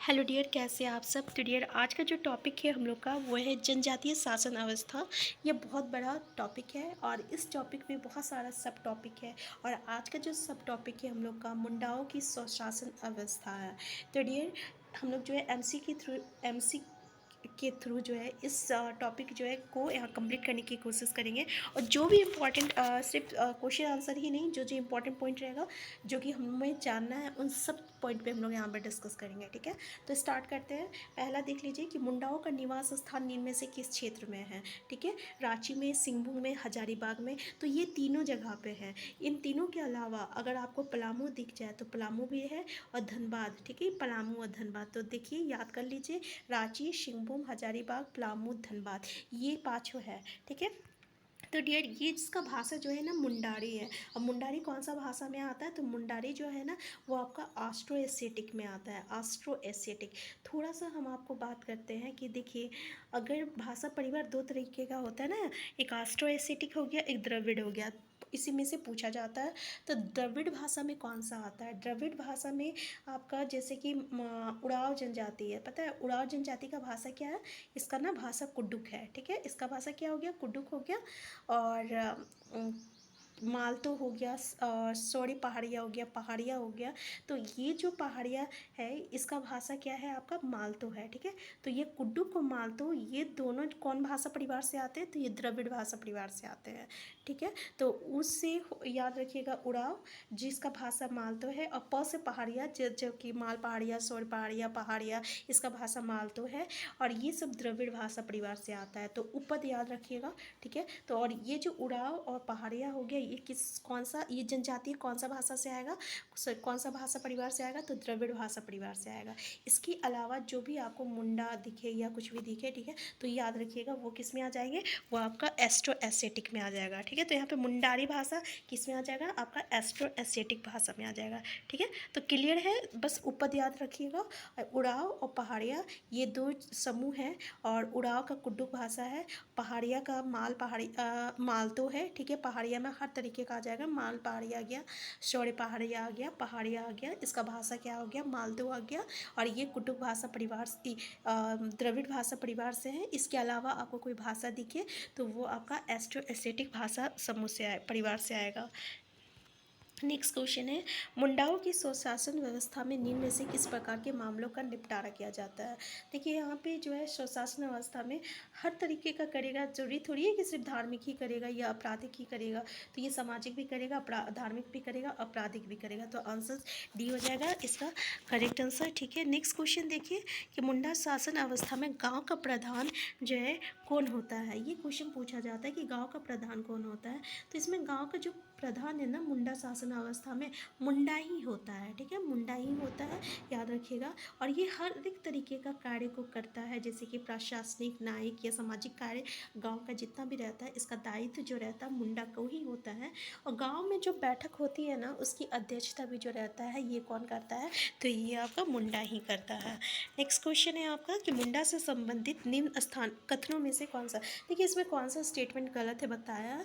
Hello dear, कैसे हैं आप सब। तो डियर, आज का जो टॉपिक है हम लोग का वो है जनजातीय शासन अवस्था। ये बहुत बड़ा टॉपिक है और इस टॉपिक में बहुत सारा सब टॉपिक है। और आज का जो सब टॉपिक है हम लोग का मुंडाओं की स्वशासन अवस्था है। तो डियर, हम लोग जो है एमसी के थ्रू जो है इस टॉपिक जो है को यहाँ कंप्लीट करने की कोशिश करेंगे। और जो भी इम्पोर्टेंट सिर्फ क्वेश्चन आंसर ही नहीं, जो जो इम्पोर्टेंट पॉइंट रहेगा जो कि हमें जानना है, उन सब पॉइंट पे हम लोग यहाँ पर डिस्कस करेंगे। ठीक है, तो स्टार्ट करते हैं। पहला देख लीजिए कि मुंडाओं का निवास स्थान निम्न में से किस क्षेत्र में है। ठीक है, रांची में, सिंहभूम में, हजारीबाग में। तो ये तीनों जगह पे है। इन तीनों के अलावा अगर आपको पलामू दिख जाए तो पलामू भी है, और धनबाद। ठीक है, पलामू और धनबाद, तो देखिए याद कर लीजिए, रांची, सिंहभूम, हजारीबाग, पलामू, धनबाद, ये पाँचों है। ठीक है, तो डियर, ये जिसका भाषा जो है ना मुंडारी है। अब मुंडारी कौन सा भाषा में आता है, तो मुंडारी जो है ना वो आपका ऑस्ट्रो एशियाटिक में आता है। ऑस्ट्रो एशियाटिक, थोड़ा सा हम आपको बात करते हैं कि देखिए, अगर भाषा परिवार दो तरीके का होता है ना, एक ऑस्ट्रो एशियाटिक हो गया, एक द्रविड़ हो गया। इसी में से पूछा जाता है। तो द्रविड़ भाषा में कौन सा आता है, द्रविड़ भाषा में आपका जैसे कि उड़ाव जनजाति है। पता है उड़ाव जनजाति का भाषा क्या है, इसका ना भाषा कुडुक है। ठीक है, इसका भाषा क्या हो गया, कुडुक हो गया। और मालतो हो गया, सॉरी पहाड़िया हो गया, पहाड़िया हो गया। तो ये जो पहाड़िया है इसका भाषा क्या है, आपका मालतो है। ठीक है, तो ये कुड्डुक और मालतो ये दोनों कौन भाषा परिवार से आते हैं, तो ये द्रविड़ भाषा परिवार से आते हैं। ठीक है, तो उससे याद रखिएगा उड़ाव, जिसका भाषा मालतो है, और प से पहाड़िया, जो कि माल पहाड़िया, सौर पहाड़िया, पहाड़िया, इसका भाषा मालतो है। और ये सब द्रविड़ भाषा परिवार से आता है, तो उपपद याद रखिएगा। ठीक है, तो और ये जो उड़ाव और पहाड़िया हो गया, ये कौन सा, ये जनजातीय कौन सा भाषा से आएगा, कौन सा भाषा परिवार से आएगा, तो द्रविड़ भाषा परिवार से आएगा। इसके अलावा जो भी आपको मुंडा दिखे या कुछ भी दिखे, ठीक है, तो याद रखिएगा वो किस में आ जाएंगे, वो आपका एस्ट्रो एशियाटिक में आ जाएगा। ठीक है, तो यहाँ पे मुंडारी भाषा किस में आ जाएगा, आपका एस्ट्रो एशियाटिक भाषा में आ जाएगा। ठीक है, तो क्लियर है, बस उपपद याद रखिएगा। उड़ाव और पहाड़िया ये दो समूह हैं, और उड़ाव का कुड्डुक भाषा है, पहाड़िया का मालतो है। ठीक है, पहाड़िया में हर तरीके का आ जाएगा, माल पहाड़िया आ गया, शौर्य पहाड़िया आ गया, पहाड़िया आ गया, इसका भाषा क्या हो गया, मालतो आ गया। और ये कुटुक भाषा परिवार द्रविड़ भाषा परिवार से है। इसके अलावा आपको कोई भाषा दिखे तो वो आपका एस्ट्रो एशियाटिक भाषा समूह से परिवार से आएगा। नेक्स्ट क्वेश्चन है, मुंडाओं की स्वशासन व्यवस्था में निम्न में से किस प्रकार के मामलों का निपटारा किया जाता है। देखिए यहाँ पे जो है स्वशासन व्यवस्था में हर तरीके का करेगा, जरूरी थोड़ी है कि सिर्फ धार्मिक ही करेगा या आपराधिक ही करेगा। तो ये सामाजिक भी करेगा, धार्मिक भी करेगा, आपराधिक भी करेगा। तो आंसर डी हो जाएगा इसका करेक्ट आंसर। ठीक है, नेक्स्ट क्वेश्चन देखिए कि मुंडा शासन अवस्था में गाँव का प्रधान जो है कौन होता है। ये क्वेश्चन पूछा जाता है कि गाँव का प्रधान कौन होता है। तो इसमें गाँव का जो प्रधान है ना मुंडा शासन अवस्था में, मुंडा ही होता है। ठीक है, मुंडा ही होता है, याद रखिएगा। और ये हर एक तरीके का कार्य को करता है, जैसे कि प्रशासनिक, न्यायिक या सामाजिक कार्य गांव का जितना भी रहता है, इसका दायित्व जो रहता है मुंडा को ही होता है। और गांव में जो बैठक होती है ना, उसकी अध्यक्षता भी जो रहता है, ये कौन करता है, तो ये आपका मुंडा ही करता है। नेक्स्ट क्वेश्चन है आपका कि मुंडा से संबंधित निम्न स्थान कथनों में से कौन सा। देखिए इसमें कौन सा स्टेटमेंट गलत है बताया,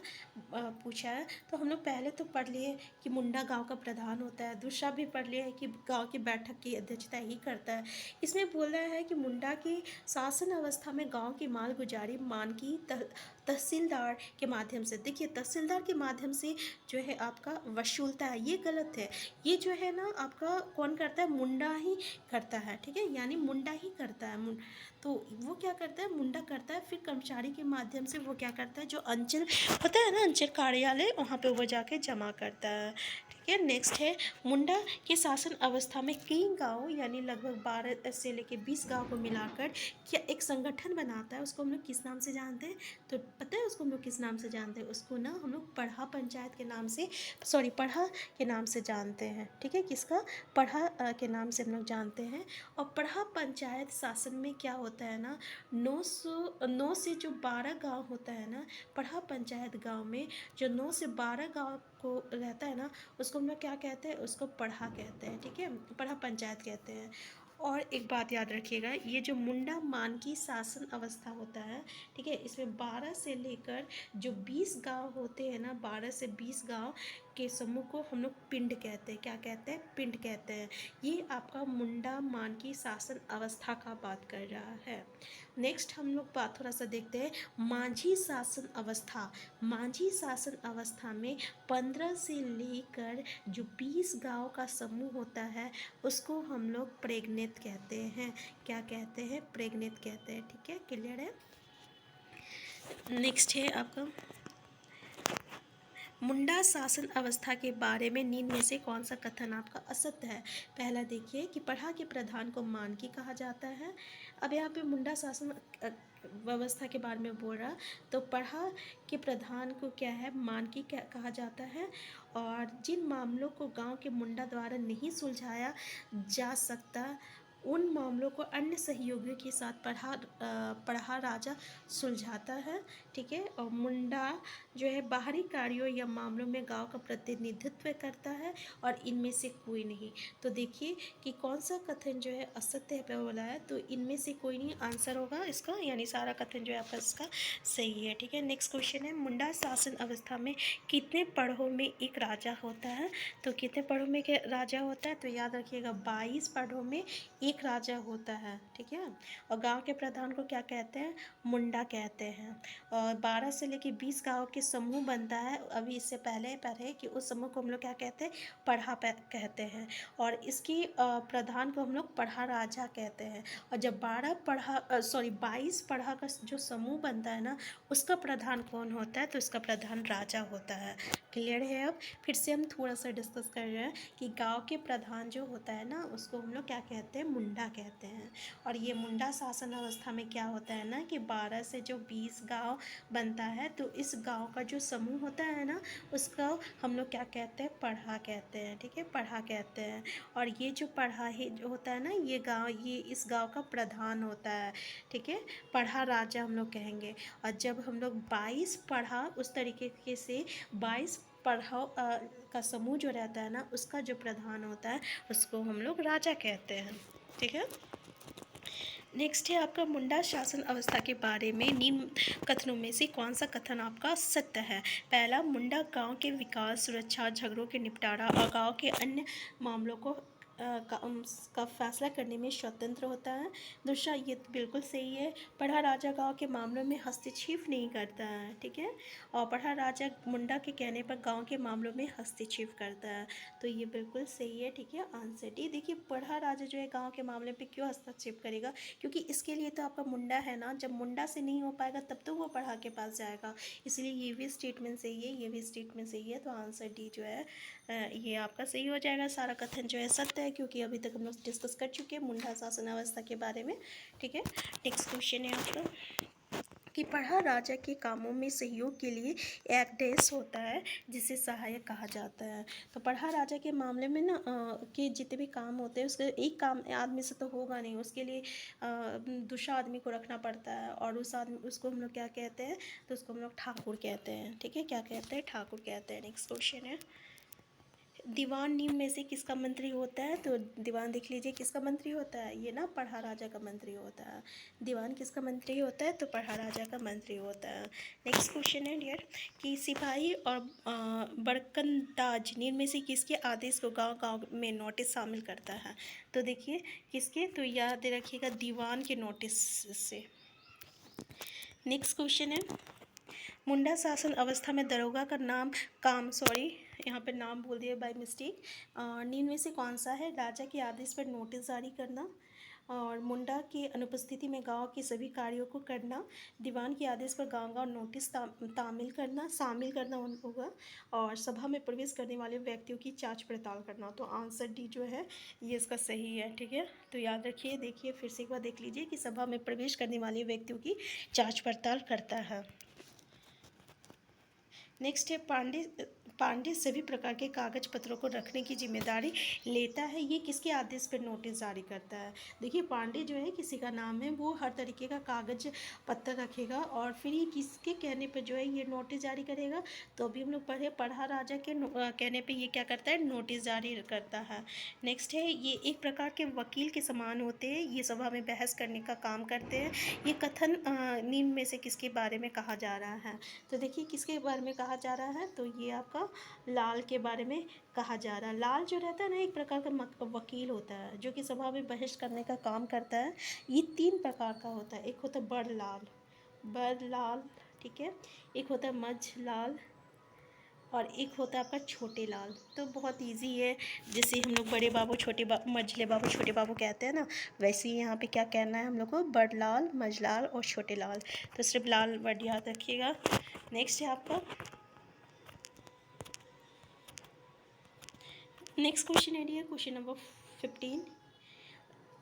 पूछा है। तो हम लोग पहले तो पढ़ लिए कि मुंडा गांव का प्रधान होता है, दूसरा भी पढ़ लिया है कि गांव की बैठक की अध्यक्षता ही करता है। इसमें बोल रहा है कि मुंडा की शासन अवस्था में गांव की माल गुजारी मानकी तहसीलदार के माध्यम से, देखिए तहसीलदार के माध्यम से जो है आपका वसूलता है, ये गलत है। ये जो है ना आपका कौन करता है, मुंडा ही करता है। ठीक है, यानी मुंडा ही करता है। तो वो क्या करता है, मुंडा करता है, फिर कर्मचारी के माध्यम से वो क्या करता है, जो अंचल होता है ना, अंचल कार्यालय, वहाँ पे वो जाके जमा करता है। ठीक है, नेक्स्ट है, मुंडा के शासन अवस्था में कई गांव यानी लगभग 12 से लेके 20 गांव को मिलाकर क्या एक संगठन बनाता है, उसको हम लोग किस नाम से जानते हैं, तो पता है उसको हम लोग किस नाम से जानते हैं, उसको ना हम लोग पढ़ा पंचायत के नाम से, सॉरी पढ़ा के नाम से जानते हैं। ठीक है, किसका, पढ़ा के नाम से हम लोग जानते हैं। और पढ़ा पंचायत शासन में क्या होता है ना, 9 से जो 12 गांव होता है ना, पढ़ा पंचायत गांव में जो 9 से 12 गांव को रहता है ना, उसको हम लोग क्या कहते हैं, उसको पढ़ा कहते हैं। ठीक है, पढ़ा पंचायत कहते हैं। और एक बात याद रखिएगा, ये जो मुंडा मानकी शासन अवस्था होता है, ठीक है, इसमें 12 से लेकर जो 20 गांव होते हैं ना, 12 से 20 गांव, के समूह को हम लोग पिंड कहते हैं। क्या कहते हैं? पिंड कहते हैं। ये आपका मुंडा मान की शासन अवस्था का बात कर रहा है। नेक्स्ट हम लोग बात थोड़ा सा देखते हैं मांझी शासन अवस्था। मांझी शासन अवस्था में 15 से लेकर जो 20 गांव का समूह होता है उसको हम लोग प्रेग्नेट कहते हैं। क्या कहते हैं? प्रेग्नेट कहते हैं। ठीक है, क्लियर है। नेक्स्ट है आपका मुंडा शासन अवस्था के बारे में निम्न में से कौन सा कथन आपका असत्य है? पहला देखिए कि पढ़ा के प्रधान को मानकी कहा जाता है। अब यहाँ पे मुंडा शासन व्यवस्था के बारे में बोल रहा, तो पढ़ा के प्रधान को क्या है? मानकी कहा जाता है। और जिन मामलों को गांव के मुंडा द्वारा नहीं सुलझाया जा सकता उन मामलों को अन्य सहयोगियों के साथ पढ़ा राजा सुलझाता है। ठीक है। और मुंडा जो है बाहरी कार्यों या मामलों में गांव का प्रतिनिधित्व करता है और इनमें से कोई नहीं। तो देखिए कि कौन सा कथन जो है असत्य पे बोला है, तो इनमें से कोई नहीं आंसर होगा इसका, यानी सारा कथन जो है आपका इसका सही है। ठीक है। नेक्स्ट क्वेश्चन है मुंडा शासन अवस्था में कितने पढ़ों में एक राजा होता है? तो कितने पढ़ों में राजा होता है? तो याद रखिएगा 22 पढ़ों में एक राजा होता है। ठीक है। और गाँव के प्रधान को क्या कहते हैं? मुंडा कहते हैं। और 12 से लेकर 20 गाँव के समूह बनता है। अभी इससे पहले पढ़े कि उस समूह को हम लोग क्या कहते हैं? पढ़ा कहते हैं। और इसकी प्रधान को हम लोग पढ़ा राजा कहते हैं। और जब 22 पढ़ा का जो समूह बनता है ना, उसका प्रधान कौन होता है? तो इसका प्रधान राजा होता है। क्लियर है। अब फिर से हम थोड़ा सा डिस्कस कर रहे हैं कि गाँव के प्रधान जो होता है ना, उसको हम लोग क्या कहते हैं? मुंडा कहते हैं। और ये मुंडा शासन अवस्था में क्या होता है ना कि 12 से जो 20 गाँव बनता है, तो इस गांव का जो समूह होता है ना, उसका हम लोग क्या कहते हैं? पढ़ा कहते हैं। ठीक है, पढ़ा कहते हैं। और ये जो पढ़ा ही जो होता है ना, ये इस गांव का प्रधान होता है। ठीक है, पढ़ा राजा हम लोग कहेंगे। और जब हम लोग 22 पढ़ा उस तरीके से 22 पढ़ा का समूह जो रहता है ना, उसका जो प्रधान होता है उसको हम लोग राजा कहते हैं। ठीक है। नेक्स्ट है आपका मुंडा शासन अवस्था के बारे में निम्न कथनों में से कौन सा कथन आपका सत्य है? पहला, मुंडा गांव के विकास, सुरक्षा, झगड़ों के निपटारा और गांव के अन्य मामलों को का फैसला करने में स्वतंत्र होता है। दूसरा, ये तो बिल्कुल सही है, पढ़ा राजा गांव के मामलों में हस्तक्षेप नहीं करता है। ठीक है। और पढ़ा राजा मुंडा के कहने पर गांव के मामलों में हस्तक्षेप करता है। तो ये बिल्कुल सही है। ठीक है, आंसर डी। देखिए पढ़ा राजा जो है गांव के मामले पे क्यों हस्तक्षेप करेगा? क्योंकि इसके लिए तो आपका मुंडा है ना, जब मुंडा से नहीं हो पाएगा तब तो वो पढ़ा के पास जाएगा। इसलिए ये भी स्टेटमेंट सही है, ये भी स्टेटमेंट सही है। तो आंसर डी जो है ये आपका सही हो जाएगा। सारा कथन जो है सत्य है, क्योंकि अभी तक हम लोग डिस्कस कर चुके हैं मुंडा शासन अवस्था के बारे में। ठीक है। नेक्स्ट क्वेश्चन है आपका कि पढ़ा राजा के कामों में सहयोग के लिए एक डेस होता है जिसे सहायक कहा जाता है। तो पढ़ा राजा के मामले में ना कि जितने भी काम होते हैं उसके एक काम आदमी से तो होगा नहीं, उसके लिए दूसरा आदमी को रखना पड़ता है। और उसको हम लोग क्या कहते हैं? तो उसको हम लोग ठाकुर कहते हैं। ठीक है, क्या कहते हैं? ठाकुर कहते हैं। नेक्स्ट क्वेश्चन है दीवान निम्न में से किसका मंत्री होता है? तो दीवान देख लीजिए किसका मंत्री होता है, ये ना पढ़ा राजा का मंत्री होता है। दीवान किसका मंत्री होता है? तो पढ़ा राजा का मंत्री होता है। नेक्स्ट क्वेश्चन है डियर कि सिपाही और बरकंदाज निम्न में से किसके आदेश को गांव गांव में नोटिस शामिल करता है? तो देखिए किसके, तो याद रखिएगा दीवान के नोटिस से। नेक्स्ट क्वेश्चन है मुंडा शासन अवस्था में दरोगा का यहाँ पे नाम बोल दिया बाय मिस्टेक। निम्न में से कौन सा है? राजा के आदेश पर नोटिस जारी करना, और मुंडा की अनुपस्थिति में गांव के सभी कार्यों को करना, दीवान के आदेश पर गांव गांव नोटिस शामिल करना होगा, और सभा में प्रवेश करने वाले व्यक्तियों की जांच पड़ताल करना। तो आंसर डी जो है ये इसका सही है। ठीक है, तो याद रखिए, देखिए फिर से एक बार देख लीजिए कि सभा में प्रवेश करने वाले व्यक्तियों की जाँच पड़ताल करता है। नेक्स्ट है पांडे सभी प्रकार के कागज पत्रों को रखने की जिम्मेदारी लेता है। ये किसके आदेश पर नोटिस जारी करता है? देखिए पांडे जो है किसी का नाम है, वो हर तरीके का कागज पत्र रखेगा और फिर ये किसके कहने पर जो है ये नोटिस जारी करेगा? तो अभी हम लोग पढ़ा राजा के कहने पर ये क्या करता है? नोटिस जारी करता है। नेक्स्ट है ये एक प्रकार के वकील के समान होते हैं, ये सभा में बहस करने का काम करते हैं। ये कथन निम्न में से किसके बारे में कहा जा रहा है? तो देखिए किसके बारे में कहा जा रहा है? तो ये आपका लाल के बारे में कहा जा रहा है। लाल जो रहता है ना, एक प्रकार का वकील होता है जो कि सभा में बहस करने का काम करता है। ये 3 प्रकार का होता है। एक होता है बड़ लाल, बड़ लाल, ठीक है। एक होता है मझ लाल और एक होता है आपका छोटे लाल। तो बहुत इजी है, जैसे हम लोग बड़े बाबू छोटे बाबू मझले बाबू छोटे बाबू कहते हैं ना, वैसे ही यहाँ पे क्या कहना है हम लोग को, बड़ लाल, मझ लाल और छोटे लाल। तो सिर्फ लाल वर्ड याद रखिएगा। नेक्स्ट है आपका नेक्स्ट क्वेश्चन है डियर, क्वेश्चन नंबर 15।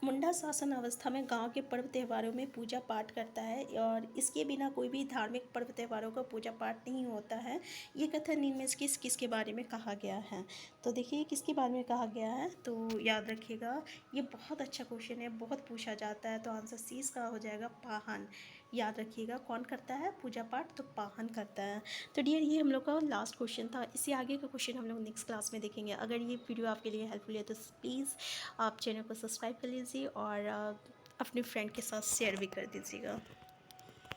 मुंडा शासन अवस्था में गांव के पर्व त्योहारों में पूजा पाठ करता है और इसके बिना कोई भी धार्मिक पर्व त्योहारों का पूजा पाठ नहीं होता है। ये कथन इनमें से किसके बारे में कहा गया है? तो देखिए किसके बारे में कहा गया है, तो याद रखिएगा, ये बहुत अच्छा क्वेश्चन है, बहुत पूछा जाता है। तो आंसर सी इसका हो जाएगा पाहन। याद रखिएगा, कौन करता है पूजा पाठ? तो पाहन करता है। तो डियर ये हम लोग का लास्ट क्वेश्चन था। इससे आगे का क्वेश्चन हम लोग नेक्स्ट क्लास में देखेंगे। अगर ये वीडियो आपके लिए हेल्पफुल है तो प्लीज़ आप चैनल को सब्सक्राइब कर लीजिए और अपने फ्रेंड के साथ शेयर भी कर दीजिएगा।